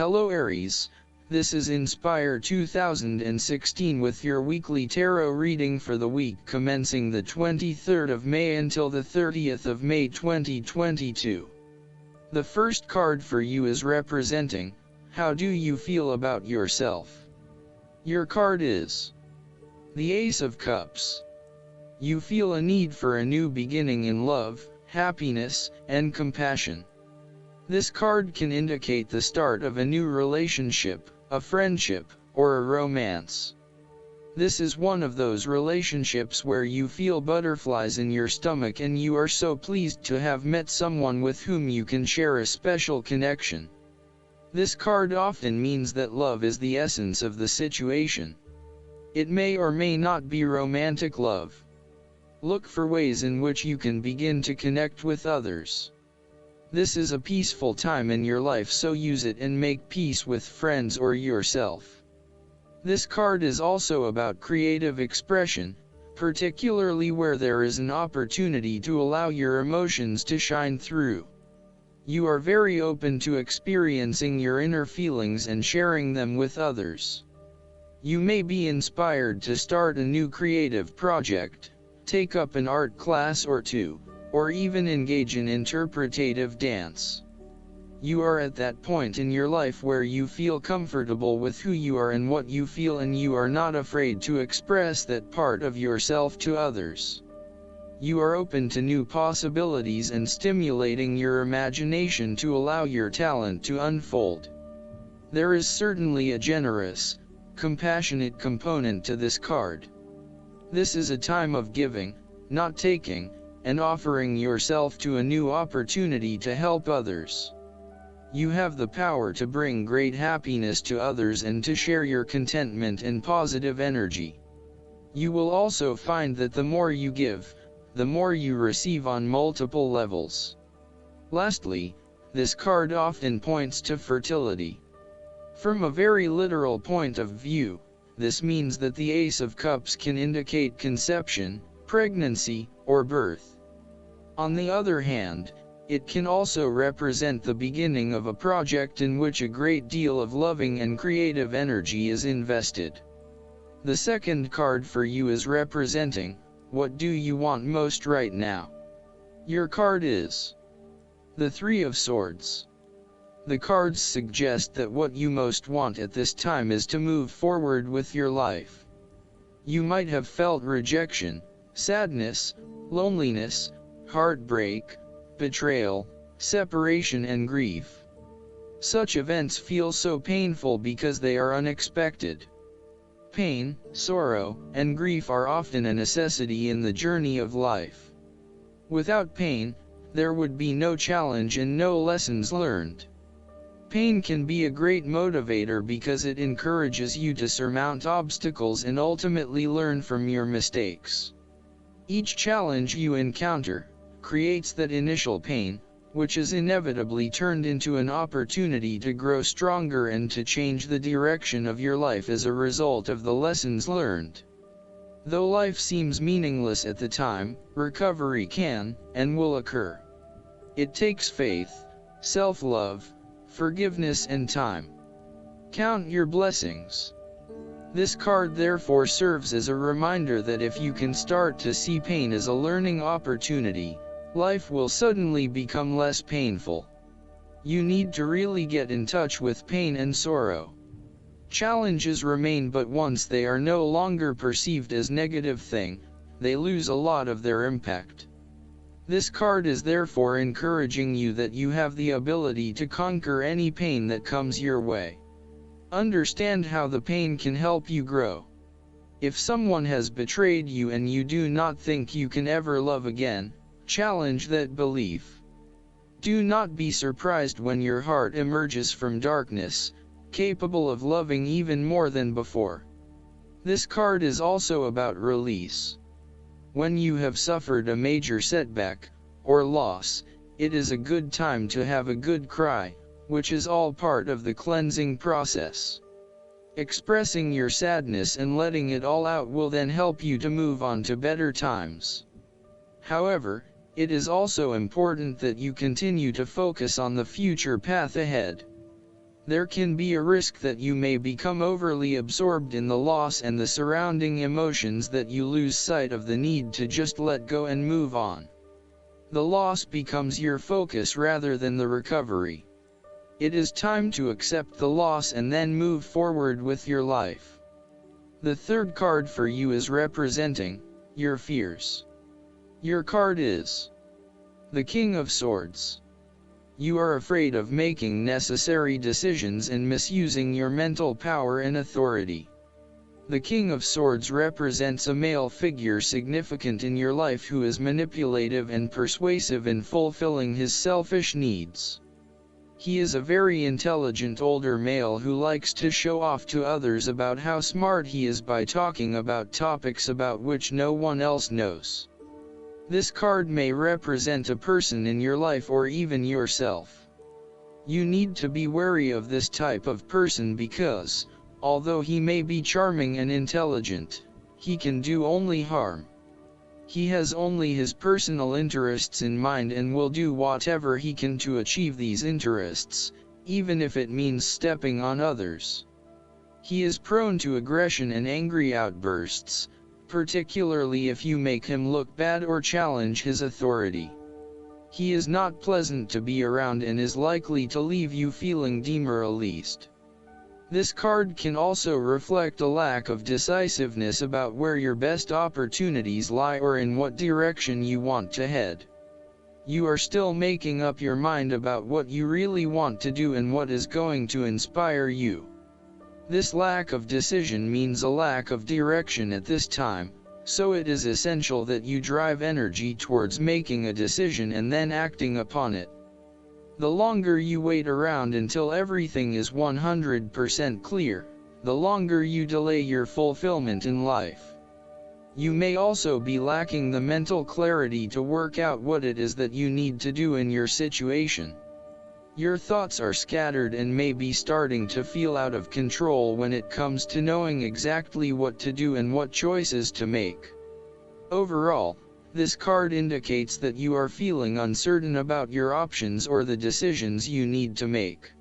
Hello Aries, this is Inspire 2016 with your weekly tarot reading for the week commencing the 23rd of May until the 30th of May 2022. The first card for you is representing, how do you feel about yourself? Your card is the Ace of Cups. You feel a need for a new beginning in love, happiness, and compassion. This card can indicate the start of a new relationship, a friendship, or a romance. This is one of those relationships where you feel butterflies in your stomach and you are so pleased to have met someone with whom you can share a special connection. This card often means that love is the essence of the situation. It may or may not be romantic love. Look for ways in which you can begin to connect with others. This is a peaceful time in your life, so use it and make peace with friends or yourself. This card is also about creative expression, particularly where there is an opportunity to allow your emotions to shine through. You are very open to experiencing your inner feelings and sharing them with others. You may be inspired to start a new creative project, take up an art class or two, or even engage in interpretative dance. You are at that point in your life where you feel comfortable with who you are and what you feel, and you are not afraid to express that part of yourself to others. You are open to new possibilities and stimulating your imagination to allow your talent to unfold. There is certainly a generous, compassionate component to this card. This is a time of giving, not taking, and offering yourself to a new opportunity to help others. You have the power to bring great happiness to others and to share your contentment and positive energy. You will also find that the more you give, the more you receive on multiple levels. Lastly, this card often points to fertility. From a very literal point of view, this means that the Ace of Cups can indicate conception, pregnancy, or birth. On the other hand, it can also represent the beginning of a project in which a great deal of loving and creative energy is invested. The second card for you is representing, what do you want most right now? Your card is the Three of Swords. The cards suggest that what you most want at this time is to move forward with your life. You might have felt rejection, sadness, loneliness, heartbreak, betrayal, separation and grief. Such events feel so painful because they are unexpected. Pain, sorrow, and grief are often a necessity in the journey of life. Without pain, there would be no challenge and no lessons learned. Pain can be a great motivator because it encourages you to surmount obstacles and ultimately learn from your mistakes. Each challenge you encounter creates that initial pain, which is inevitably turned into an opportunity to grow stronger and to change the direction of your life as a result of the lessons learned. Though life seems meaningless at the time, recovery can and will occur. It takes faith, self-love, forgiveness and time. Count your blessings. This card therefore serves as a reminder that if you can start to see pain as a learning opportunity, life will suddenly become less painful. You need to really get in touch with pain and sorrow. Challenges remain, but once they are no longer perceived as negative thing, they lose a lot of their impact. This card is therefore encouraging you that you have the ability to conquer any pain that comes your way. Understand how the pain can help you grow. If someone has betrayed you and you do not think you can ever love again, challenge that belief. Do not be surprised when your heart emerges from darkness, capable of loving even more than before. This card is also about release. When you have suffered a major setback, or loss, it is a good time to have a good cry, which is all part of the cleansing process. Expressing your sadness and letting it all out will then help you to move on to better times. However, it is also important that you continue to focus on the future path ahead. There can be a risk that you may become overly absorbed in the loss and the surrounding emotions that you lose sight of the need to just let go and move on. The loss becomes your focus rather than the recovery. It is time to accept the loss and then move forward with your life. The third card for you is representing your fears. Your card is the King of Swords. You are afraid of making necessary decisions and misusing your mental power and authority. The King of Swords represents a male figure significant in your life who is manipulative and persuasive in fulfilling his selfish needs. He is a very intelligent older male who likes to show off to others about how smart he is by talking about topics about which no one else knows. This card may represent a person in your life or even yourself. You need to be wary of this type of person because, although he may be charming and intelligent, he can do only harm. He has only his personal interests in mind and will do whatever he can to achieve these interests, even if it means stepping on others. He is prone to aggression and angry outbursts, particularly if you make him look bad or challenge his authority. He is not pleasant to be around and is likely to leave you feeling demoralized. This card can also reflect a lack of decisiveness about where your best opportunities lie or in what direction you want to head. You are still making up your mind about what you really want to do and what is going to inspire you. This lack of decision means a lack of direction at this time, so it is essential that you drive energy towards making a decision and then acting upon it. The longer you wait around until everything is 100% clear, the longer you delay your fulfillment in life. You may also be lacking the mental clarity to work out what it is that you need to do in your situation. Your thoughts are scattered and may be starting to feel out of control when it comes to knowing exactly what to do and what choices to make. Overall, this card indicates that you are feeling uncertain about your options or the decisions you need to make.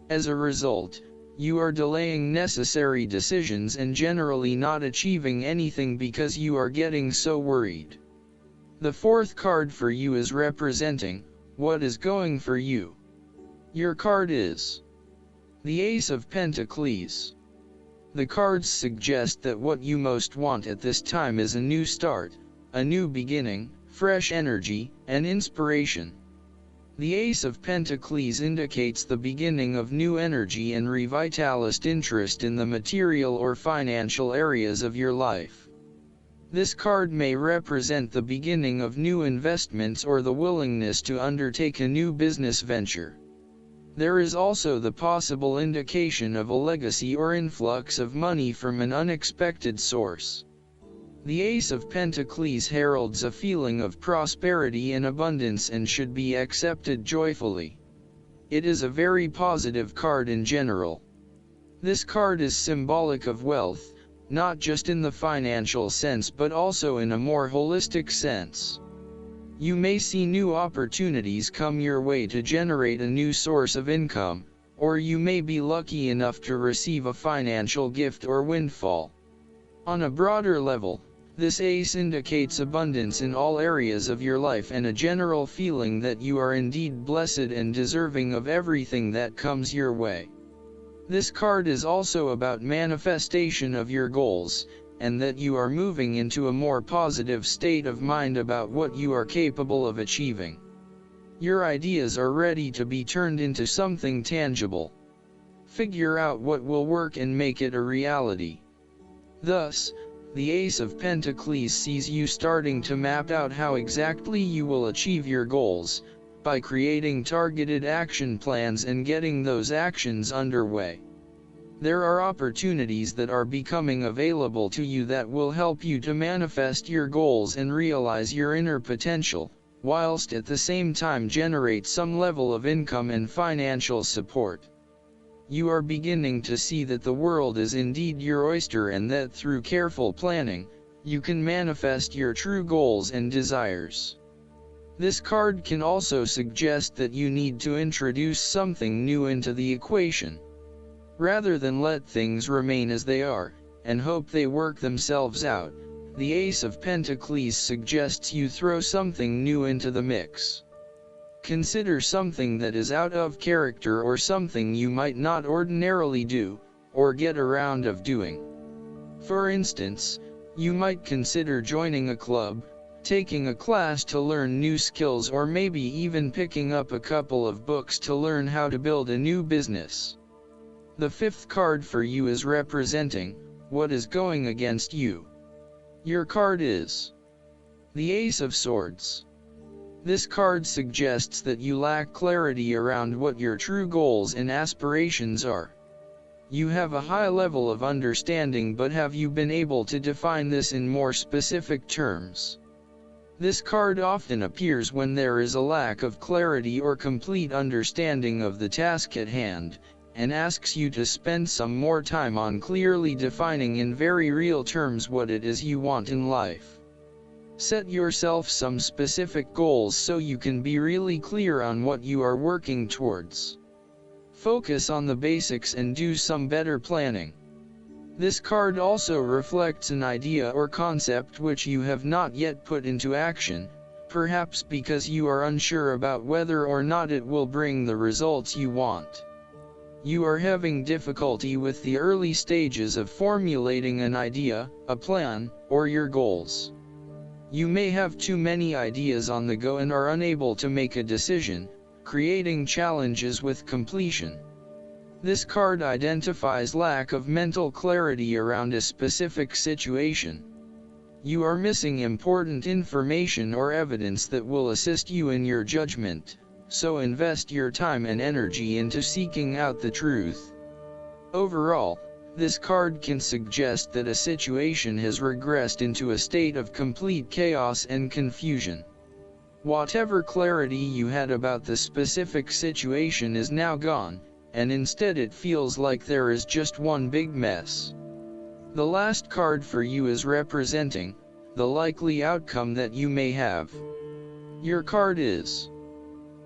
As a result, you are delaying necessary decisions and generally not achieving anything because you are getting so worried. The fourth card for you is representing what is going for you. Your card is the Ace of Pentacles. The cards suggest that what you most want at this time is a new start, a new beginning, fresh energy, and inspiration. The Ace of Pentacles indicates the beginning of new energy and revitalist interest in the material or financial areas of your life. This card may represent the beginning of new investments or the willingness to undertake a new business venture. There is also the possible indication of a legacy or influx of money from an unexpected source. The Ace of Pentacles heralds a feeling of prosperity and abundance and should be accepted joyfully. It is a very positive card in general. This card is symbolic of wealth, not just in the financial sense but also in a more holistic sense. You may see new opportunities come your way to generate a new source of income, or you may be lucky enough to receive a financial gift or windfall. On a broader level, this ace indicates abundance in all areas of your life and a general feeling that you are indeed blessed and deserving of everything that comes your way. This card is also about manifestation of your goals, and that you are moving into a more positive state of mind about what you are capable of achieving. Your ideas are ready to be turned into something tangible. Figure out what will work and make it a reality. Thus, the Ace of Pentacles sees you starting to map out how exactly you will achieve your goals, by creating targeted action plans and getting those actions underway. There are opportunities that are becoming available to you that will help you to manifest your goals and realize your inner potential, whilst at the same time generate some level of income and financial support. You are beginning to see that the world is indeed your oyster and that through careful planning, you can manifest your true goals and desires. This card can also suggest that you need to introduce something new into the equation. Rather than let things remain as they are, and hope they work themselves out, the Ace of Pentacles suggests you throw something new into the mix. Consider something that is out of character or something you might not ordinarily do, or get around of doing. For instance, you might consider joining a club, taking a class to learn new skills, or maybe even picking up a couple of books to learn how to build a new business. The fifth card for you is representing what is going against you. Your card is the Ace of Swords. This card suggests that you lack clarity around what your true goals and aspirations are. You have a high level of understanding, but have you been able to define this in more specific terms? This card often appears when there is a lack of clarity or complete understanding of the task at hand, and asks you to spend some more time on clearly defining in very real terms what it is you want in life. Set yourself some specific goals so you can be really clear on what you are working towards. Focus on the basics and do some better planning. This card also reflects an idea or concept which you have not yet put into action, perhaps because you are unsure about whether or not it will bring the results you want. You are having difficulty with the early stages of formulating an idea, a plan, or your goals. You may have too many ideas on the go and are unable to make a decision, creating challenges with completion. This card identifies lack of mental clarity around a specific situation. You are missing important information or evidence that will assist you in your judgment, so invest your time and energy into seeking out the truth. Overall, this card can suggest that a situation has regressed into a state of complete chaos and confusion. Whatever clarity you had about the specific situation is now gone, and instead it feels like there is just one big mess. The last card for you is representing the likely outcome that you may have. Your card is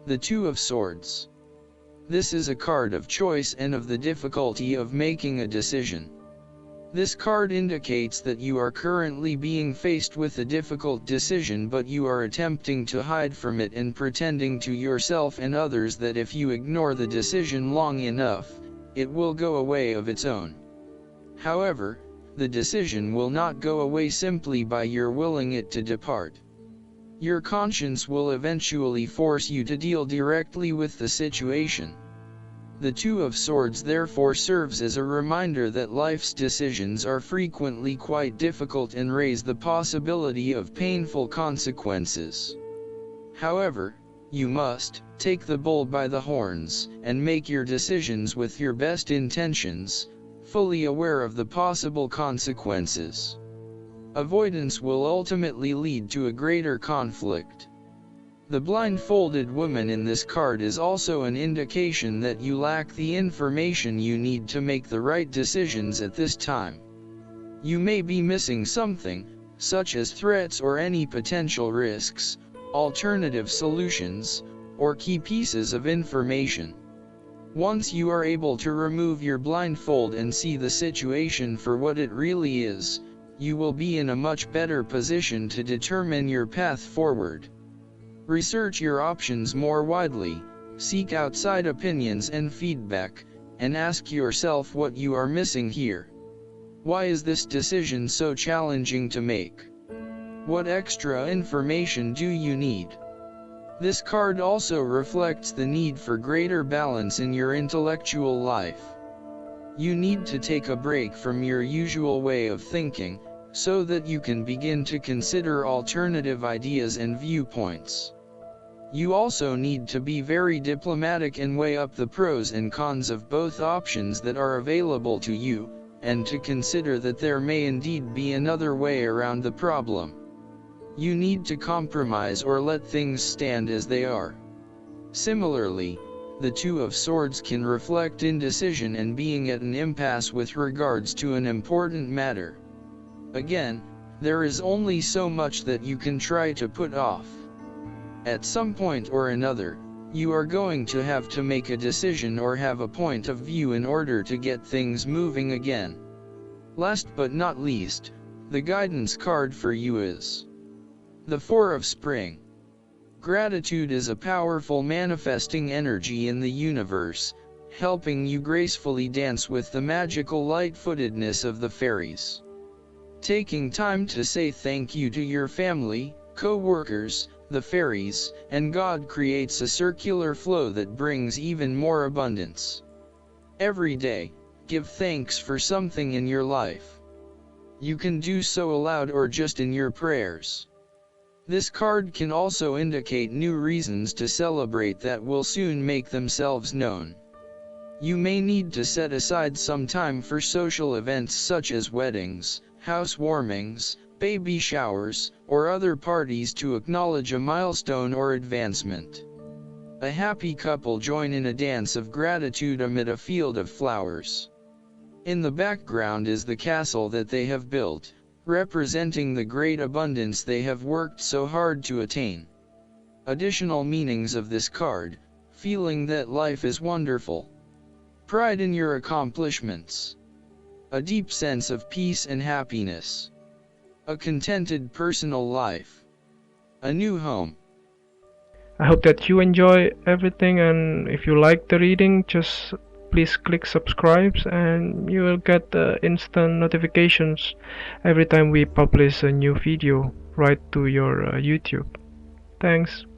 the Two of Swords. This is a card of choice and of the difficulty of making a decision. This card indicates that you are currently being faced with a difficult decision, but you are attempting to hide from it and pretending to yourself and others that if you ignore the decision long enough, it will go away of its own. However, the decision will not go away simply by your willing it to depart. Your conscience will eventually force you to deal directly with the situation. The Two of Swords therefore serves as a reminder that life's decisions are frequently quite difficult and raise the possibility of painful consequences. However, you must take the bull by the horns and make your decisions with your best intentions, fully aware of the possible consequences. Avoidance will ultimately lead to a greater conflict. The blindfolded woman in this card is also an indication that you lack the information you need to make the right decisions at this time. You may be missing something, such as threats or any potential risks, alternative solutions, or key pieces of information. Once you are able to remove your blindfold and see the situation for what it really is, you will be in a much better position to determine your path forward. Research your options more widely, seek outside opinions and feedback, and ask yourself what you are missing here. Why is this decision so challenging to make? What extra information do you need? This card also reflects the need for greater balance in your intellectual life. You need to take a break from your usual way of thinking, so that you can begin to consider alternative ideas and viewpoints. You also need to be very diplomatic and weigh up the pros and cons of both options that are available to you, and to consider that there may indeed be another way around the problem. You need to compromise or let things stand as they are. Similarly, the Two of Swords can reflect indecision and being at an impasse with regards to an important matter. Again, there is only so much that you can try to put off. At some point or another, you are going to have to make a decision or have a point of view in order to get things moving again. Last but not least, the guidance card for you is the Four of Spring. Gratitude is a powerful manifesting energy in the universe, helping you gracefully dance with the magical light-footedness of the fairies. Taking time to say thank you to your family, co-workers, the fairies, and God creates a circular flow that brings even more abundance. Every day, give thanks for something in your life. You can do so aloud or just in your prayers. This card can also indicate new reasons to celebrate that will soon make themselves known. You may need to set aside some time for social events such as weddings, housewarmings, baby showers, or other parties to acknowledge a milestone or advancement. A happy couple join in a dance of gratitude amid a field of flowers. In the background is the castle that they have built, representing the great abundance they have worked so hard to attain. Additional meanings of this card: feeling that life is wonderful, pride in your accomplishments, a deep sense of peace and happiness, a contented personal life, a new home. I hope that you enjoy everything, and if you like the reading, just please click subscribe and you will get instant notifications every time we publish a new video right to your YouTube. Thanks.